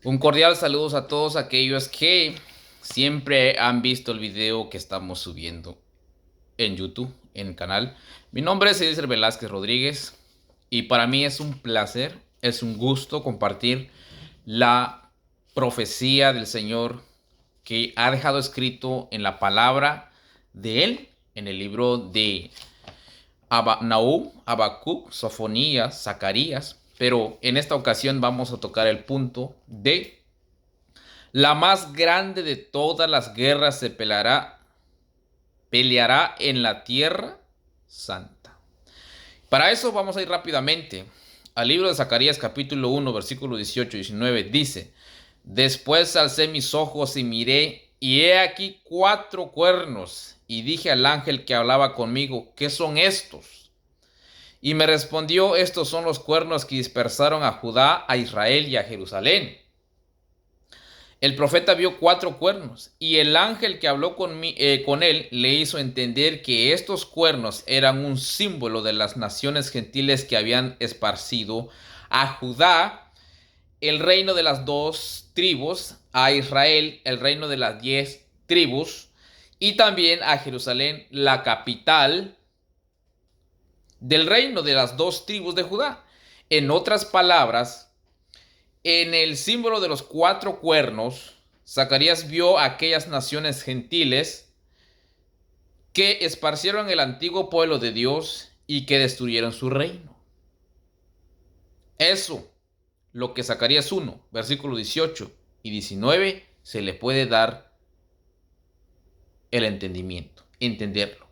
Un cordial saludos a todos aquellos que siempre han visto el video que estamos subiendo en YouTube, en el canal. Mi nombre es Eliezer Velázquez Rodríguez y para mí es un placer, es un gusto compartir la profecía del Señor que ha dejado escrito en la palabra de Él, en el libro de Nahum, Habacuc, Sofonías, Zacarías. Pero en esta ocasión vamos a tocar el punto de la más grande de todas las guerras se peleará en la tierra santa. Para eso vamos a ir rápidamente al libro de Zacarías capítulo 1 versículo 18 y 19. Dice: Después alcé mis ojos y miré, y he aquí 4 cuernos. Y dije al ángel que hablaba conmigo: ¿Qué son estos? Y me respondió: Estos son los cuernos que dispersaron a Judá, a Israel y a Jerusalén. El profeta vio 4 cuernos, y el ángel que habló con él le hizo entender que estos cuernos eran un símbolo de las naciones gentiles que habían esparcido a Judá, el reino de las 2 tribus, a Israel, el reino de las 10 tribus, y también a Jerusalén, la capital del reino de las 2 tribus de Judá. En otras palabras, en el símbolo de los 4 cuernos, Zacarías vio a aquellas naciones gentiles que esparcieron el antiguo pueblo de Dios y que destruyeron su reino. Eso, lo que Zacarías 1, versículos 18 y 19, se le puede dar el entendimiento, entenderlo.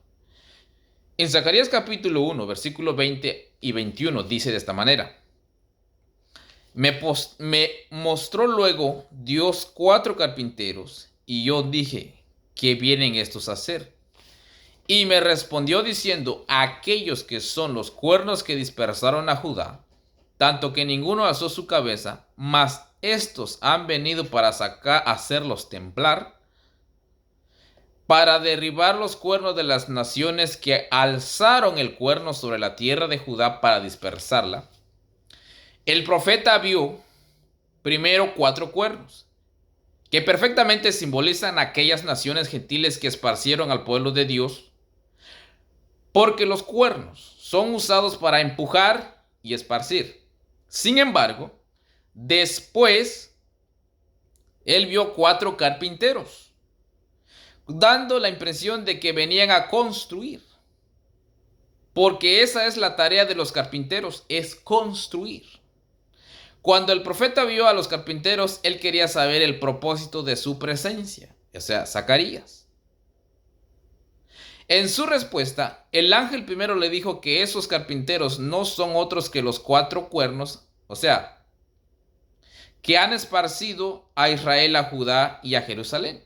En Zacarías capítulo 1, versículos 20 y 21 dice de esta manera: Me mostró luego Dios 4 carpinteros, y yo dije: ¿Qué vienen estos a hacer? Y me respondió diciendo: Aquellos que son los cuernos que dispersaron a Judá, tanto que ninguno alzó su cabeza, mas estos han venido para hacerlos temblar, para derribar los cuernos de las naciones que alzaron el cuerno sobre la tierra de Judá para dispersarla. El profeta vio primero 4 cuernos, que perfectamente simbolizan aquellas naciones gentiles que esparcieron al pueblo de Dios, porque los cuernos son usados para empujar y esparcir. Sin embargo, después él vio 4 carpinteros, dando la impresión de que venían a construir, porque esa es la tarea de los carpinteros, es construir. Cuando el profeta vio a los carpinteros, él quería saber el propósito de su presencia, o sea, Zacarías. En su respuesta, el ángel primero le dijo que esos carpinteros no son otros que los 4 cuernos, o sea, que han esparcido a Israel, a Judá y a Jerusalén.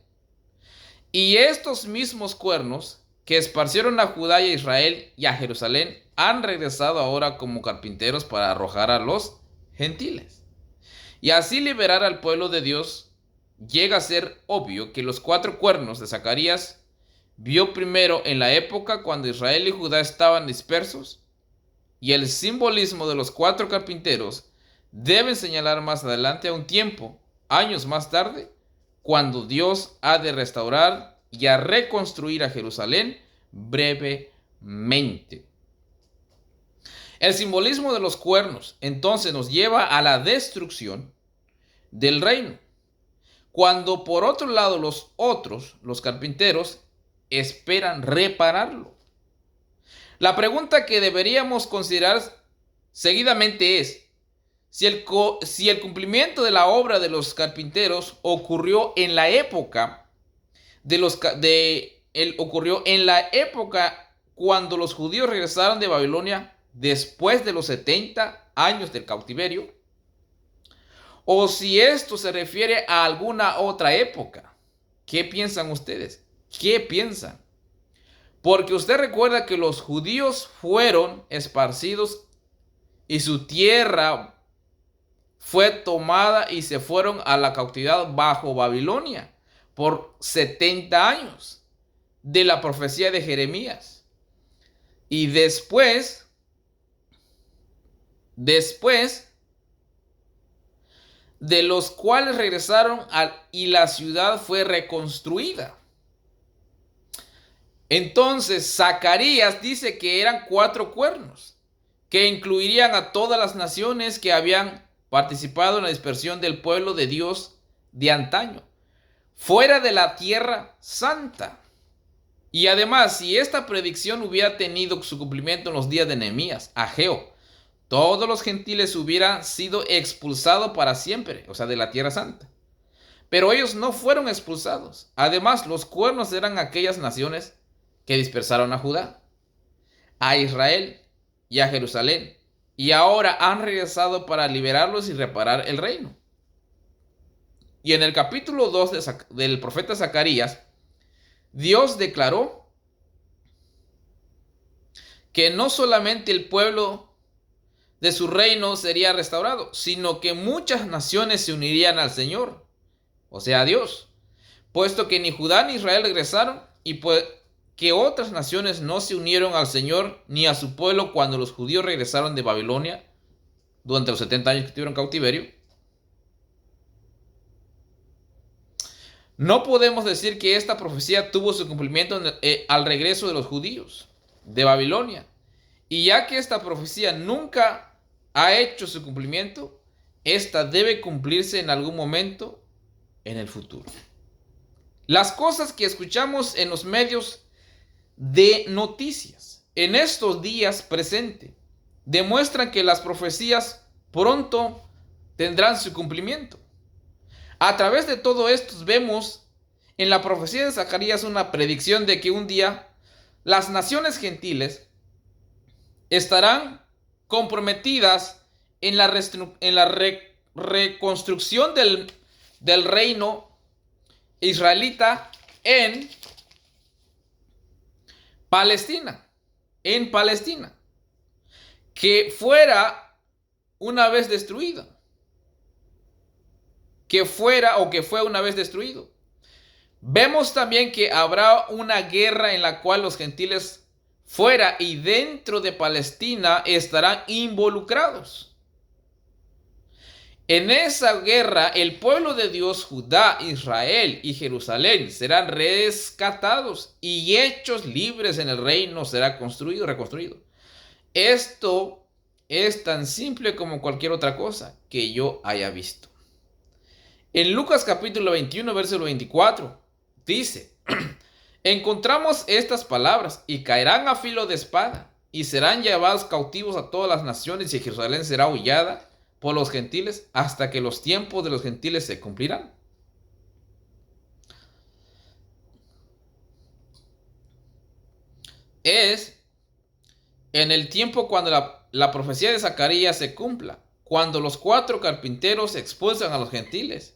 Y estos mismos cuernos que esparcieron a Judá y a Israel y a Jerusalén han regresado ahora como carpinteros para arrojar a los gentiles. Y así liberar al pueblo de Dios. Llega a ser obvio que los 4 cuernos de Zacarías vio primero en la época cuando Israel y Judá estaban dispersos, y el simbolismo de los 4 carpinteros debe señalar más adelante a un tiempo, años más tarde, cuando Dios ha de restaurar y a reconstruir a Jerusalén brevemente. El simbolismo de los cuernos entonces nos lleva a la destrucción del reino, cuando por otro lado los carpinteros, esperan repararlo. La pregunta que deberíamos considerar seguidamente es si el cumplimiento de la obra de los carpinteros ocurrió en la época ocurrió en la época cuando los judíos regresaron de Babilonia después de los 70 años del cautiverio, o si esto se refiere a alguna otra época. ¿Qué piensan ustedes? ¿Qué piensan? Porque usted recuerda que los judíos fueron esparcidos y su tierra fue tomada y se fueron a la cautividad bajo Babilonia por 70 años de la profecía de Jeremías. Y después de los cuales regresaron y la ciudad fue reconstruida. Entonces Zacarías dice que eran 4 cuernos, que incluirían a todas las naciones que habían participado en la dispersión del pueblo de Dios de antaño, fuera de la tierra santa. Y además, si esta predicción hubiera tenido su cumplimiento en los días de Nehemías, Ageo, todos los gentiles hubieran sido expulsados para siempre, o sea, de la tierra santa. Pero ellos no fueron expulsados. Además, los cuernos eran aquellas naciones que dispersaron a Judá, a Israel y a Jerusalén, y ahora han regresado para liberarlos y reparar el reino. Y en el capítulo 2 del profeta Zacarías, Dios declaró que no solamente el pueblo de su reino sería restaurado, sino que muchas naciones se unirían al Señor, o sea, a Dios, puesto que ni Judá ni Israel regresaron, y pues que otras naciones no se unieron al Señor ni a su pueblo cuando los judíos regresaron de Babilonia durante los 70 años que estuvieron en cautiverio. No podemos decir que esta profecía tuvo su cumplimiento al regreso de los judíos de Babilonia. Y ya que esta profecía nunca ha hecho su cumplimiento, esta debe cumplirse en algún momento en el futuro. Las cosas que escuchamos en los medios de noticias en estos días presentes demuestran que las profecías pronto tendrán su cumplimiento. A través de todo esto vemos en la profecía de Zacarías una predicción de que un día las naciones gentiles estarán comprometidas en la reconstrucción del reino israelita en Palestina, que fuera una vez destruida, que fue una vez destruido. Vemos también que habrá una guerra en la cual los gentiles fuera y dentro de Palestina estarán involucrados. En esa guerra, el pueblo de Dios, Judá, Israel y Jerusalén serán rescatados y hechos libres en el reino será reconstruido. Esto es tan simple como cualquier otra cosa que yo haya visto. En Lucas capítulo 21, versículo 24, dice, encontramos estas palabras, y caerán a filo de espada, y serán llevados cautivos a todas las naciones, y Jerusalén será hollada por los gentiles hasta que los tiempos de los gentiles se cumplirán. Es en el tiempo cuando la profecía de Zacarías se cumpla, cuando los 4 carpinteros expulsan a los gentiles,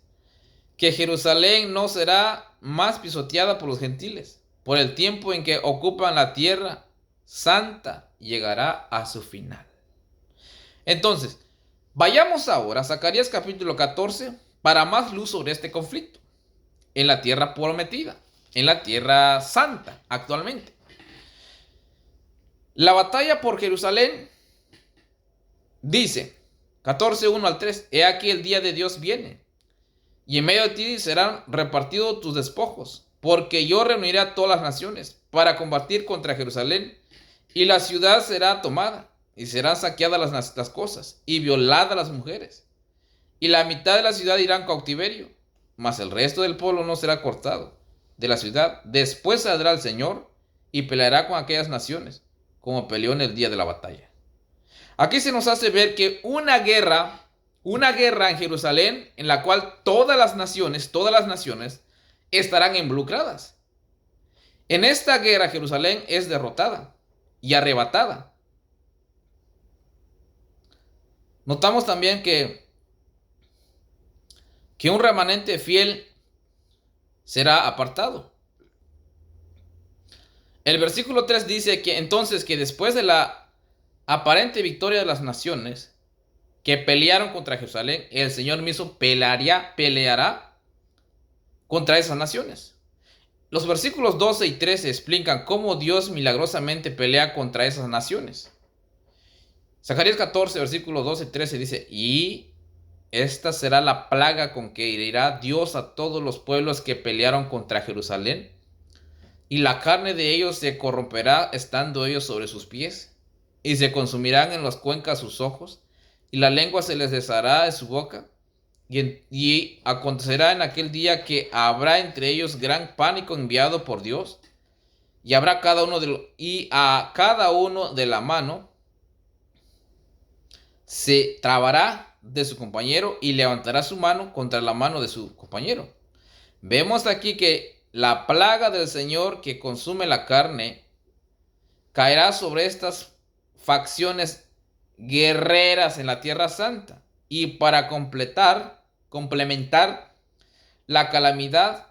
que Jerusalén no será más pisoteada por los gentiles, por el tiempo en que ocupan la tierra santa llegará a su final. Entonces, vayamos ahora a Zacarías capítulo 14 para más luz sobre este conflicto en la tierra prometida, en la tierra santa actualmente. La batalla por Jerusalén dice, 14:1 al 3, he aquí el día de Dios viene, y en medio de ti serán repartidos tus despojos, porque yo reuniré a todas las naciones para combatir contra Jerusalén, y la ciudad será tomada, y serán saqueadas las cosas, y violadas las mujeres. Y la mitad de la ciudad irá en cautiverio, mas el resto del pueblo no será cortado de la ciudad. Después saldrá el Señor, y peleará con aquellas naciones, como peleó en el día de la batalla. Aquí se nos hace ver que una guerra en Jerusalén en la cual todas las naciones estarán involucradas. En esta guerra Jerusalén es derrotada y arrebatada. Notamos también que un remanente fiel será apartado. El versículo 3 dice que entonces que después de la aparente victoria de las naciones que pelearon contra Jerusalén, el Señor mismo peleará contra esas naciones. Los versículos 12 y 13 explican cómo Dios milagrosamente pelea contra esas naciones. Zacarías 14, versículos 12 y 13 dice, y esta será la plaga con que herirá Dios a todos los pueblos que pelearon contra Jerusalén, y la carne de ellos se corromperá estando ellos sobre sus pies, y se consumirán en las cuencas sus ojos, y la lengua se les deshará de su boca, y acontecerá en aquel día que habrá entre ellos gran pánico enviado por Dios, y habrá a cada uno de la mano se trabará de su compañero y levantará su mano contra la mano de su compañero. Vemos aquí que la plaga del Señor que consume la carne caerá sobre estas facciones guerreras en la Tierra Santa. Y para complementar la calamidad,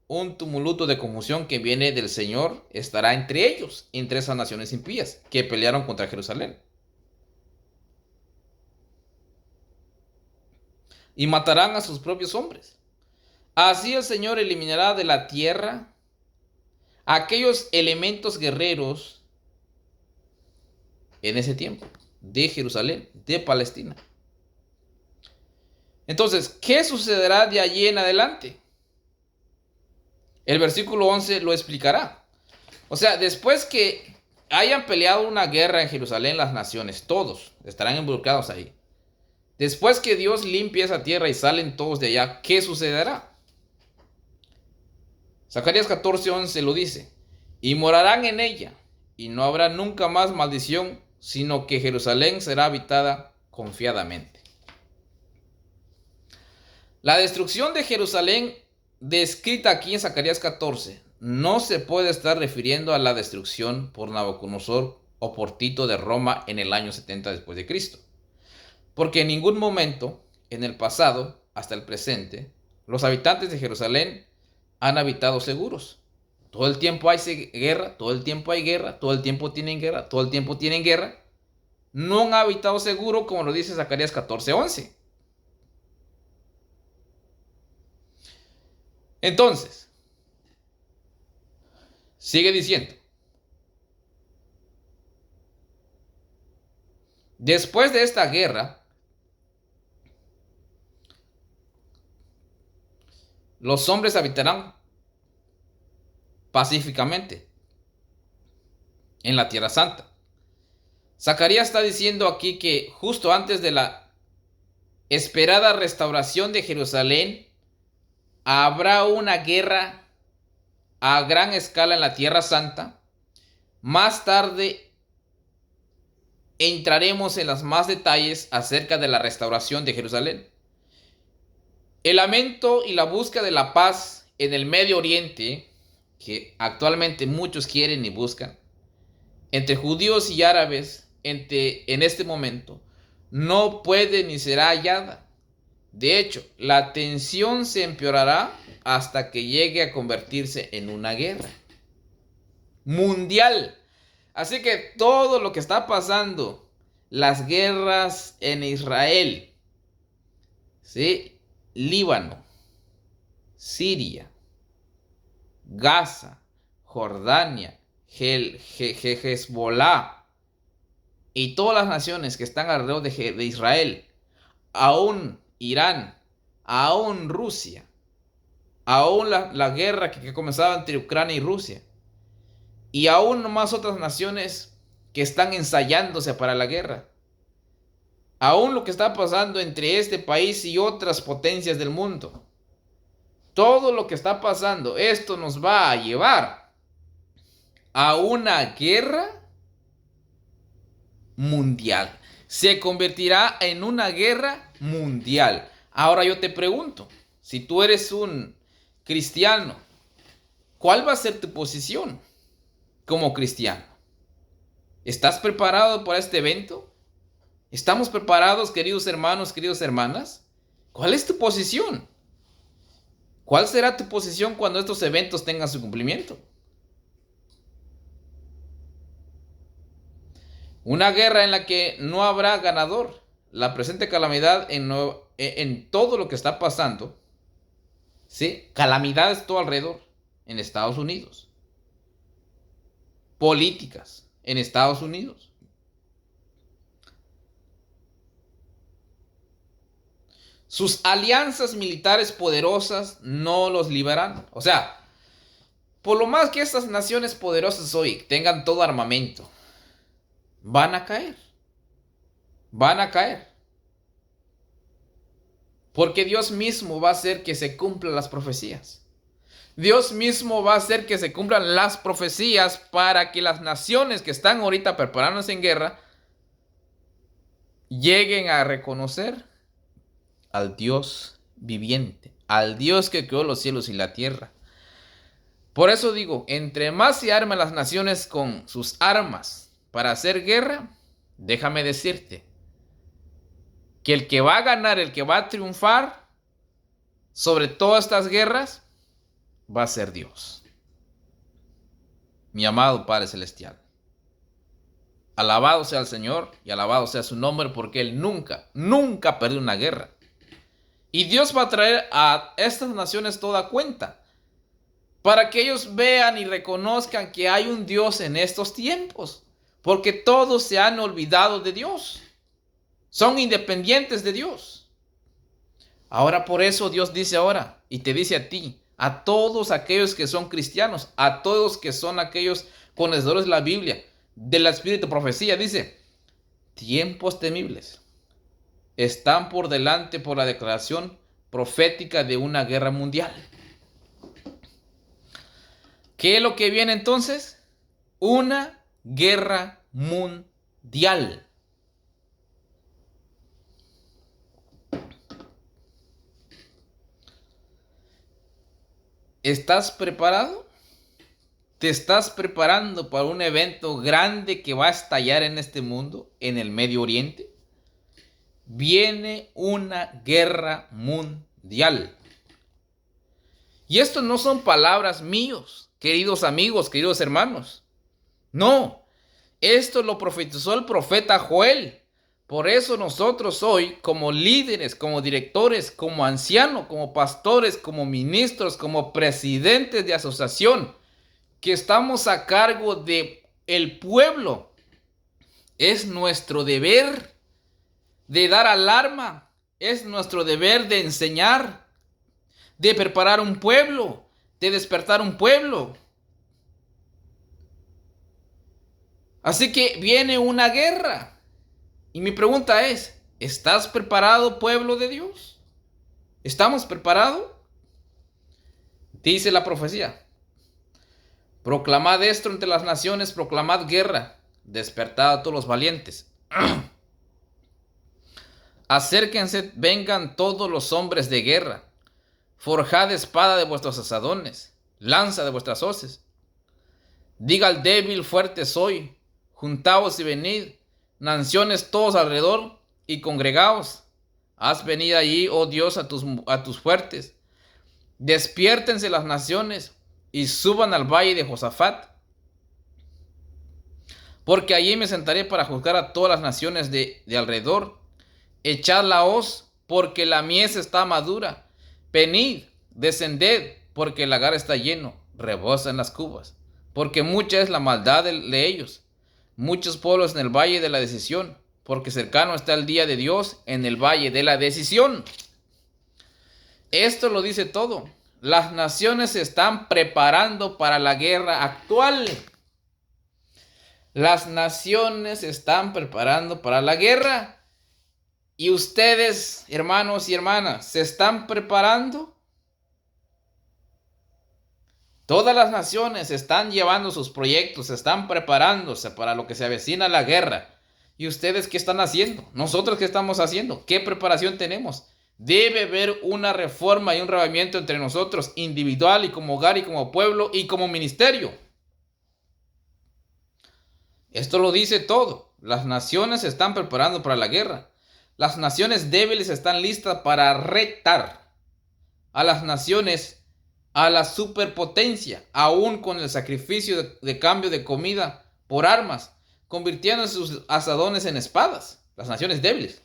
un tumulto de confusión que viene del Señor estará entre ellos, entre esas naciones impías que pelearon contra Jerusalén. Y matarán a sus propios hombres. Así el Señor eliminará de la tierra aquellos elementos guerreros en ese tiempo, de Jerusalén, de Palestina. Entonces, ¿qué sucederá de allí en adelante? El versículo 11 lo explicará. O sea, después que hayan peleado una guerra en Jerusalén, las naciones, todos estarán involucrados ahí. Después que Dios limpie esa tierra y salen todos de allá, ¿qué sucederá? Zacarías 14:11 lo dice: y morarán en ella, y no habrá nunca más maldición, sino que Jerusalén será habitada confiadamente. La destrucción de Jerusalén, descrita aquí en Zacarías 14, no se puede estar refiriendo a la destrucción por Nabucodonosor o por Tito de Roma en el año 70 después de Cristo. Porque en ningún momento, en el pasado hasta el presente, los habitantes de Jerusalén han habitado seguros. Todo el tiempo hay guerra, todo el tiempo hay guerra, todo el tiempo tienen guerra, todo el tiempo tienen guerra. No han habitado seguro, como lo dice Zacarías 14:11. Entonces, sigue diciendo: después de esta guerra, los hombres habitarán pacíficamente en la Tierra Santa. Zacarías está diciendo aquí que justo antes de la esperada restauración de Jerusalén, habrá una guerra a gran escala en la Tierra Santa. Más tarde entraremos en los más detalles acerca de la restauración de Jerusalén. El lamento y la búsqueda de la paz en el Medio Oriente, que actualmente muchos quieren y buscan, entre judíos y árabes en este momento, no puede ni será hallada. De hecho, la tensión se empeorará hasta que llegue a convertirse en una guerra mundial. Así que todo lo que está pasando, las guerras en Israel, ¿sí? Líbano, Siria, Gaza, Jordania, Hezbollah y todas las naciones que están alrededor de Israel, aún Irán, aún Rusia, aún la guerra que comenzaba entre Ucrania y Rusia, y aún más otras naciones que están ensayándose para la guerra. Aún lo que está pasando entre este país y otras potencias del mundo. Todo lo que está pasando, esto nos va a llevar a una guerra mundial. Se convertirá en una guerra mundial. Ahora yo te pregunto, si tú eres un cristiano, ¿cuál va a ser tu posición como cristiano? ¿Estás preparado para este evento? ¿Estamos preparados, queridos hermanos, queridas hermanas? ¿Cuál es tu posición? ¿Cuál será tu posición cuando estos eventos tengan su cumplimiento? Una guerra en la que no habrá ganador. La presente calamidad en todo lo que está pasando, ¿sí? Calamidades todo alrededor en Estados Unidos. Políticas en Estados Unidos. Sus alianzas militares poderosas no los librarán. O sea, por lo más que estas naciones poderosas hoy tengan todo armamento, van a caer. Van a caer. Porque Dios mismo va a hacer que se cumplan las profecías. Dios mismo va a hacer que se cumplan las profecías para que las naciones que están ahorita preparándose en guerra lleguen a reconocer al Dios viviente, al Dios que creó los cielos y la tierra. Por eso digo, entre más se arman las naciones con sus armas para hacer guerra, déjame decirte que el que va a ganar, el que va a triunfar sobre todas estas guerras, va a ser Dios. Mi amado Padre Celestial. Alabado sea el Señor y alabado sea su nombre, porque Él nunca perdió una guerra. Y Dios va a traer a estas naciones toda cuenta, para que ellos vean y reconozcan que hay un Dios en estos tiempos, porque todos se han olvidado de Dios. Son independientes de Dios. Ahora por eso Dios dice ahora, y te dice a ti, a todos aquellos que son cristianos, a todos que son aquellos conocedores de la Biblia, del Espíritu de Profecía, dice, tiempos temibles están por delante por la declaración profética de una guerra mundial. ¿Qué es lo que viene entonces? Una guerra mundial. ¿Estás preparado? ¿Te estás preparando para un evento grande que va a estallar en este mundo, en el Medio Oriente? Viene una guerra mundial. Y esto no son palabras míos, queridos amigos, queridos hermanos. No, esto lo profetizó el profeta Joel. Por eso nosotros hoy, como líderes, como directores, como ancianos, como pastores, como ministros, como presidentes de asociación, que estamos a cargo de el pueblo, es nuestro deber de dar alarma, es nuestro deber de enseñar, de preparar un pueblo, de despertar un pueblo. Así que viene una guerra. Y mi pregunta es, ¿estás preparado, pueblo de Dios? ¿Estamos preparados? Dice la profecía. Proclamad esto entre las naciones, proclamad guerra, despertad a todos los valientes. Acérquense, vengan todos los hombres de guerra. Forjad espada de vuestros asadones, lanza de vuestras hoces. Diga al débil, fuerte soy. Juntaos y venid, naciones todos alrededor, y congregaos. Haz venir allí, oh Dios, a tus fuertes. Despiértense las naciones y suban al valle de Josafat. Porque allí me sentaré para juzgar a todas las naciones de alrededor. Echad la hoz, porque la mies está madura. Venid, descended, porque el lagar está lleno, rebosa en las cubas. Porque mucha es la maldad de ellos. Muchos pueblos en el valle de la decisión, porque cercano está el día de Dios en el valle de la decisión. Esto lo dice todo. Las naciones se están preparando para la guerra actual. Las naciones se están preparando para la guerra. Y ustedes, hermanos y hermanas, ¿se están preparando? Todas las naciones están llevando sus proyectos, están preparándose para lo que se avecina la guerra. ¿Y ustedes qué están haciendo? ¿Nosotros qué estamos haciendo? ¿Qué preparación tenemos? Debe haber una reforma y un reavivamiento entre nosotros, individual y como hogar y como pueblo y como ministerio. Esto lo dice todo. Las naciones se están preparando para la guerra. Las naciones débiles están listas para retar a las naciones a la superpotencia, aún con el sacrificio de cambio de comida por armas, convirtiendo sus asadones en espadas, las naciones débiles.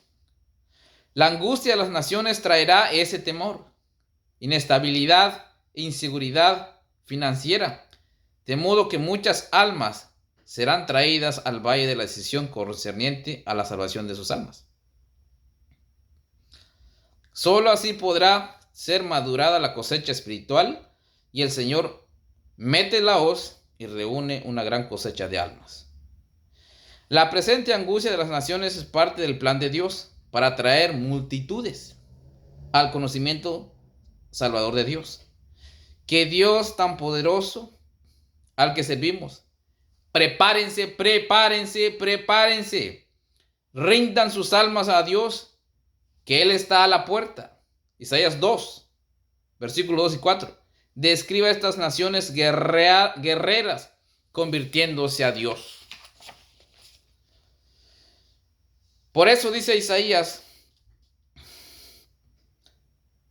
La angustia de las naciones traerá ese temor, inestabilidad, inseguridad financiera, de modo que muchas almas serán traídas al valle de la decisión concerniente a la salvación de sus almas. Solo así podrá ser madurada la cosecha espiritual y el Señor mete la hoz y reúne una gran cosecha de almas. La presente angustia de las naciones es parte del plan de Dios para atraer multitudes al conocimiento salvador de Dios. Que Dios tan poderoso al que servimos, prepárense, prepárense, prepárense, rindan sus almas a Dios, que Él está a la puerta. Isaías 2, versículos 2 y 4, describe a estas naciones guerreras convirtiéndose a Dios. Por eso dice Isaías: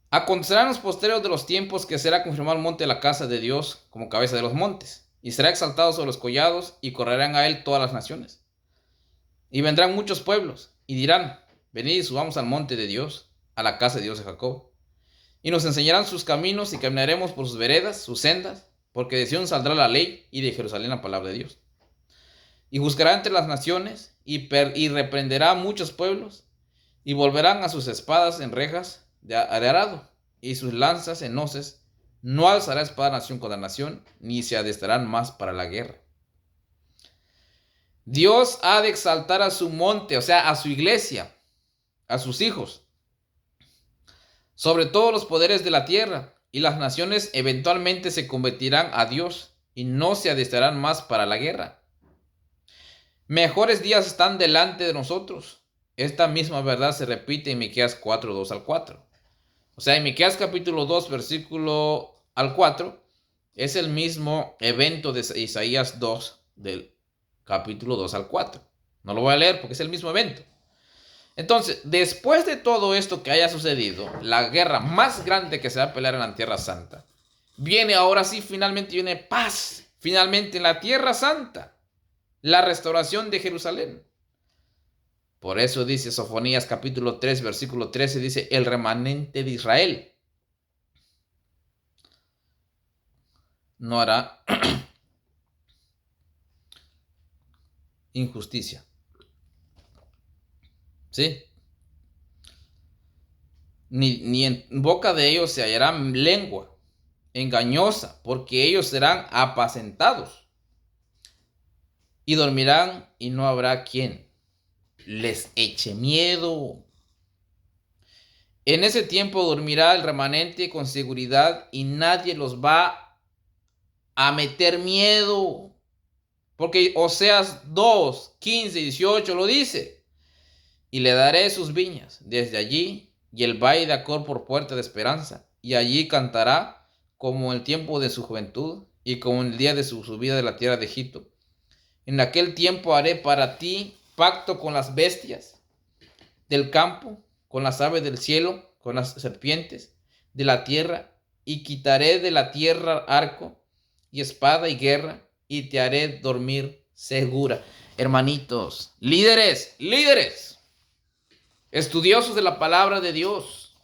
acontecerán los posteros de los tiempos que será confirmado el monte de la casa de Dios como cabeza de los montes, y será exaltado sobre los collados, y correrán a él todas las naciones. Y vendrán muchos pueblos, y dirán: venid y subamos al monte de Dios, a la casa de Dios de Jacob. Y nos enseñarán sus caminos, y caminaremos por sus veredas, sus sendas, porque de Sión saldrá la ley, y de Jerusalén la palabra de Dios. Y juzgará entre las naciones, y reprenderá a muchos pueblos, y volverán a sus espadas en rejas de arado, y sus lanzas en hoces. No alzará espada nación contra nación, ni se adestrarán más para la guerra. Dios ha de exaltar a su monte, o sea, a su iglesia, a sus hijos, sobre todos los poderes de la tierra, y las naciones eventualmente se convertirán a Dios, y no se adestrarán más para la guerra. Mejores días están delante de nosotros. Esta misma verdad se repite en Miqueas 4, 2 al 4. O sea, en Miqueas capítulo 2, versículo al 4, es el mismo evento de Isaías 2, del capítulo 2 al 4. No lo voy a leer porque es el mismo evento. Entonces, después de todo esto que haya sucedido, la guerra más grande que se va a pelear en la Tierra Santa, viene ahora sí, finalmente viene paz, finalmente en la Tierra Santa. La restauración de Jerusalén. Por eso dice Sofonías capítulo 3, versículo 13, dice: el remanente de Israel no hará injusticia. ¿Sí? Ni en boca de ellos se hallará lengua engañosa, porque ellos serán apacentados. Y dormirán y no habrá quien les eche miedo. En ese tiempo dormirá el remanente con seguridad y nadie los va a meter miedo. Porque Oseas 2, 15 y 18 lo dice. Y le daré sus viñas desde allí y el valle de Acor por puerta de esperanza. Y allí cantará como en el tiempo de su juventud y como en el día de su subida de la tierra de Egipto. En aquel tiempo haré para ti pacto con las bestias del campo, con las aves del cielo, con las serpientes de la tierra, y quitaré de la tierra arco y espada y guerra, y te haré dormir segura. Hermanitos, líderes, estudiosos de la palabra de Dios,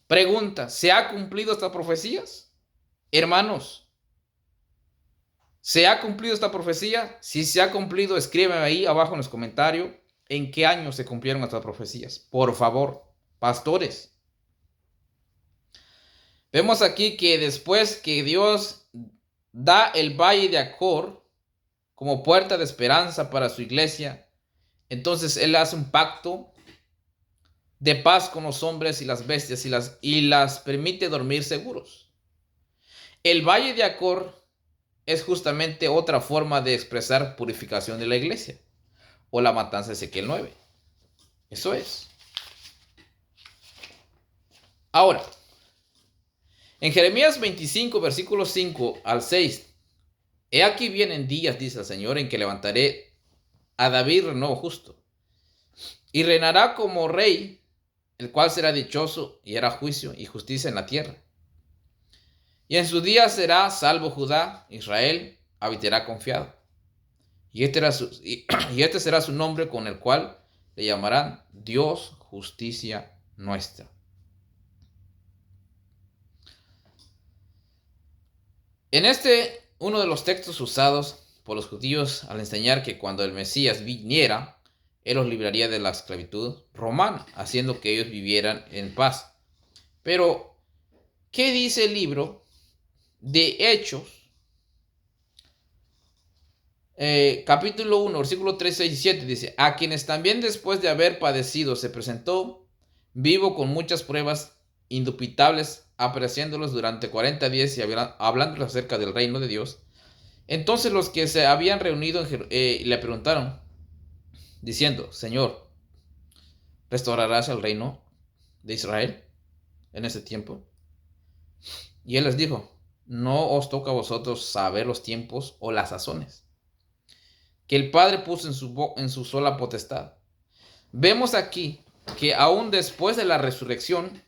pregunta: ¿se ha cumplido estas profecías? Hermanos, ¿se ha cumplido esta profecía? Si se ha cumplido, escríbeme ahí abajo en los comentarios en qué año se cumplieron estas profecías. Por favor, pastores. Vemos aquí que después que Dios da el valle de Acor como puerta de esperanza para su iglesia, entonces Él hace un pacto de paz con los hombres y las bestias y las permite dormir seguros. El valle de Acor es justamente otra forma de expresar purificación de la iglesia, o la matanza de Ezequiel 9. Eso es. Ahora, en Jeremías 25, versículos 5 al 6, he aquí vienen días, dice el Señor, en que levantaré a David renuevo justo, y reinará como rey, el cual será dichoso y hará juicio y justicia en la tierra. Y en su día será salvo Judá, Israel habitará confiado. Y este será su nombre con el cual le llamarán Dios, justicia nuestra. En uno de los textos usados por los judíos al enseñar que cuando el Mesías viniera, Él los libraría de la esclavitud romana, haciendo que ellos vivieran en paz. Pero, ¿qué dice el libro de Hechos? Capítulo 1, versículo 3, 6 y 7 dice: a quienes también después de haber padecido se presentó vivo con muchas pruebas indubitables, apreciándolos durante 40 días y hablándoles acerca del reino de Dios. Entonces los que se habían reunido le preguntaron, diciendo: Señor, ¿restaurarás el reino de Israel en ese tiempo? Y él les dijo: no os toca a vosotros saber los tiempos o las sazones que el Padre puso en su sola potestad. Vemos aquí que aún después de la resurrección,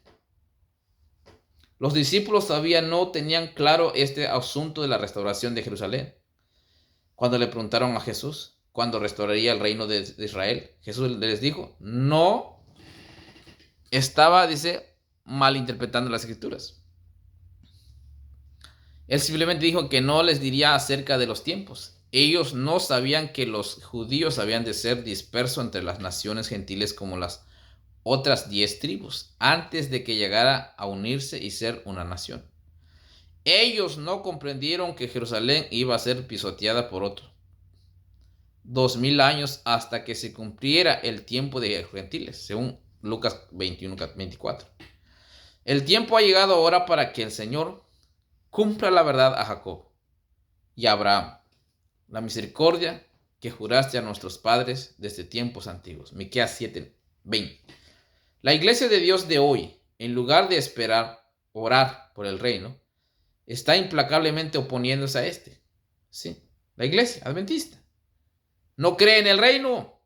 los discípulos todavía no tenían claro este asunto de la restauración de Jerusalén. Cuando le preguntaron a Jesús cuándo restauraría el reino de Israel, Jesús les dijo, no estaba, dice, malinterpretando las escrituras. Él simplemente dijo que no les diría acerca de los tiempos. Ellos no sabían que los judíos habían de ser dispersos entre las naciones gentiles como las otras 10 tribus, antes de que llegara a unirse y ser una nación. Ellos no comprendieron que Jerusalén iba a ser pisoteada por otro 2000 años hasta que se cumpliera el tiempo de gentiles, según Lucas 21-24. El tiempo ha llegado ahora para que el Señor cumpla la verdad a Jacob y a Abraham, la misericordia que juraste a nuestros padres desde tiempos antiguos. Miqueas 7:20. La iglesia de Dios de hoy, en lugar de esperar, orar por el reino, está implacablemente oponiéndose a este. Sí, la iglesia adventista no cree en el reino.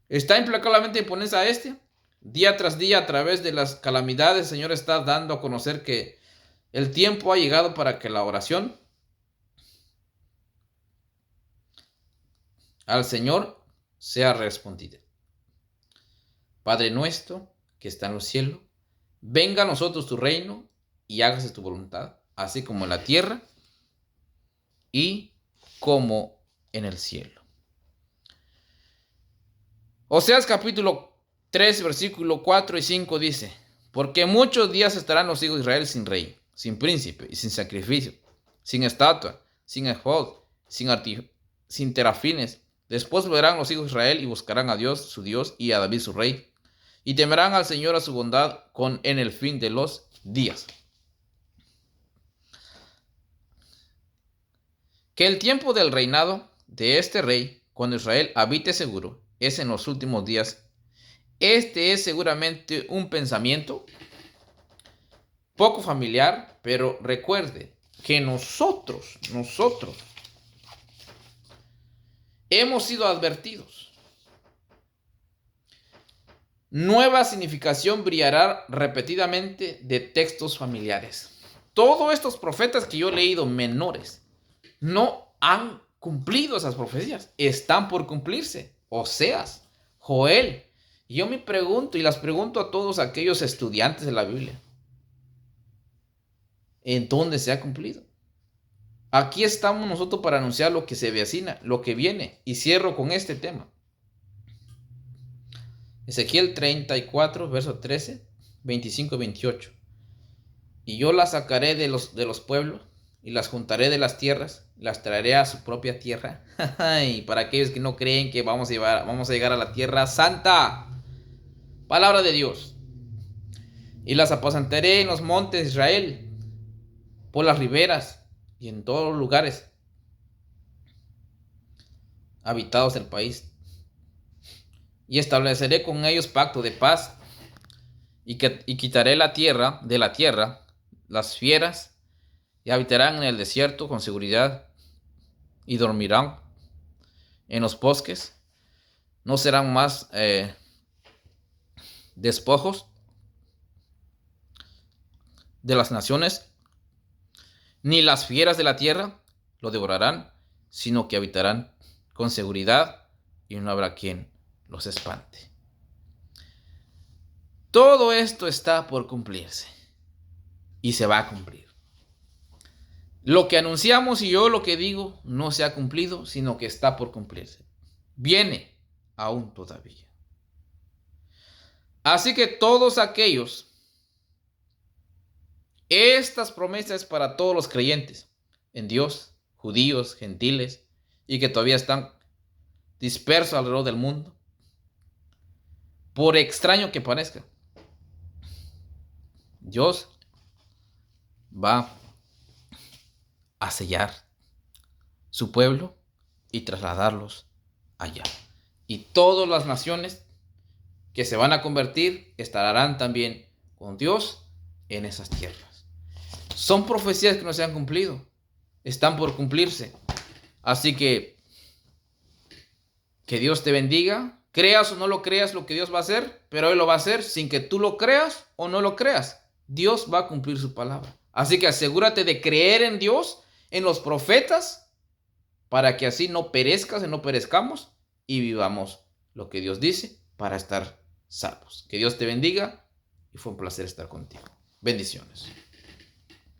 Está implacablemente oponiéndose a este. Día tras día, a través de las calamidades, el Señor está dando a conocer que el tiempo ha llegado para que la oración al Señor sea respondida. Padre nuestro que está en los cielos, venga a nosotros tu reino y hágase tu voluntad, así como en la tierra y como en el cielo. Oseas capítulo 3, versículo 4 y 5 dice: porque muchos días estarán los hijos de Israel sin rey, sin príncipe y sin sacrificio, sin estatua, sin efod, sin terafines. Después verán los hijos de Israel y buscarán a Dios su Dios y a David su rey, y temerán al Señor a su bondad en el fin de los días. Que el tiempo del reinado de este rey, cuando Israel habite seguro, es en los últimos días. Este es seguramente un pensamiento poco familiar, pero recuerde que nosotros hemos sido advertidos. Nueva significación brillará repetidamente de textos familiares. Todos estos profetas que yo he leído menores no han cumplido esas profecías. Están por cumplirse. Oseas, Joel. Y yo me pregunto y las pregunto a todos aquellos estudiantes de la Biblia: ¿en dónde se ha cumplido? Aquí estamos nosotros para anunciar lo que se avecina, lo que viene. Y cierro con este tema. Ezequiel 34, verso 13, 25 y 28. Y yo las sacaré de los pueblos y las juntaré de las tierras, las traeré a su propia tierra. Y para aquellos que no creen que vamos a llegar a la tierra santa, palabra de Dios. Y las apacentaré en los montes de Israel, por las riberas y en todos los lugares habitados del país. Y estableceré con ellos pacto de paz, y quitaré de la tierra las fieras, y habitarán en el desierto con seguridad, y dormirán en los bosques. No serán más despojos de las naciones, ni las fieras de la tierra lo devorarán, sino que habitarán con seguridad, y no habrá quien los espante. Todo esto está por cumplirse y se va a cumplir. Lo que anunciamos y yo lo que digo no se ha cumplido, sino que está por cumplirse. viene aún todavía. Así que todos aquellos, estas promesas para todos los creyentes en Dios, judíos, gentiles, y que todavía están dispersos alrededor del mundo, por extraño que parezca, Dios va a sellar su pueblo y trasladarlos allá. Y todas las naciones que se van a convertir estarán también con Dios en esas tierras. Son profecías que no se han cumplido, están por cumplirse. Así que Dios te bendiga, creas o no lo creas lo que Dios va a hacer, pero Él lo va a hacer sin que tú lo creas o no lo creas. Dios va a cumplir su palabra. Así que asegúrate de creer en Dios, en los profetas, para que así no perezcas y no perezcamos y vivamos lo que Dios dice para estar salvos. Que Dios te bendiga y fue un placer estar contigo. Bendiciones.